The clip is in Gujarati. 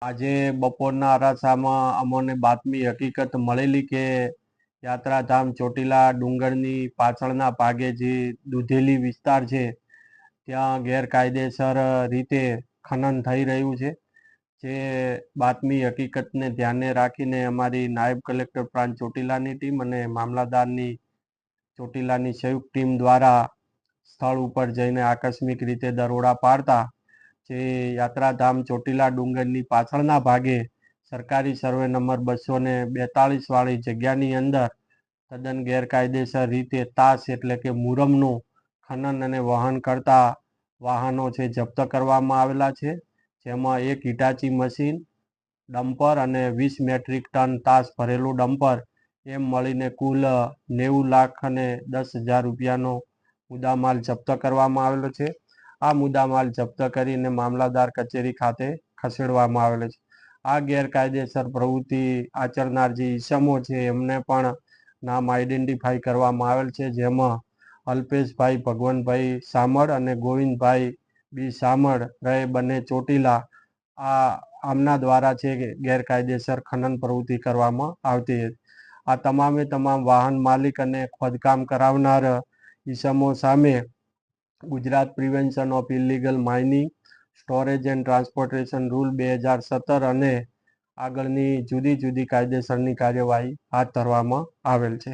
આજે બપોરના અરસામાં અમોને બાતમી હકીકત મળેલી કે યાત્રાધામ ચોટીલા ડુંગરની પાછળના ભાગે જે દૂધેલી વિસ્તાર છે ત્યાં ગેરકાયદેસર રીતે ખનન થઈ રહ્યું છે. જે બાતમી હકીકતને ધ્યાને રાખીને અમારી નાયબ કલેક્ટર પ્રાંત ચોટીલાની ટીમ અને મામલાદારની ચોટીલાની સંયુક્ત ટીમ દ્વારા સ્થળ ઉપર જઈને આકસ્મિક રીતે દરોડા પાડતા જે યાત્રાધામ ચોટીલા ડુંગરની પાછળના ભાગે સરકારી સર્વે નંબર 242 વાળી જગ્યાની અંદર તદ્દન ગેરકાયદેસર રીતે તાસ એટલે કે મુરમનું ખનન અને વહન કરતા વાહનો છે જપ્ત કરવામાં આવેલા છે. જેમાં એક હિટાચી મશીન, ડમ્પર અને 20 મેટ્રિક ટન તાસ ભરેલું ડમ્પર એમ મળીને કુલ 90,10,000 રૂપિયાનો મુદ્દામાલ જપ્ત કરવામાં આવેલો છે. આ મુદ્દામાલ જપ્ત કરીને મામલાદાર કચેરી ખાતે ખસેડવામાં આવેલો છે. આ ગેરકાયદેસર પ્રવૃત્તિ આચરનાર જે ઈસમો છે એમને પણ નામ આઈડેન્ટિફાઈ કરવામાં આવેલ છે. જેમાં અલ્પેશભાઈ ભગવંતભાઈ સામળ અને ગોવિંદભાઈ બી સામળ રહે બંને ચોટીલા આમના દ્વારા છે ગેરકાયદેસર ખનન પ્રવૃત્તિ કરવામાં આવતી હતી. આ તમામે તમામ વાહન માલિક અને ખોદકામ કરાવનાર ઈસમો સામે Gujarat prevention of illegal mining storage and transportation rule 2017 અને આગળની જુદી જુદી કાયદેસરની કાર્યવાહી હાથ ધરવામાં આવેલ છે.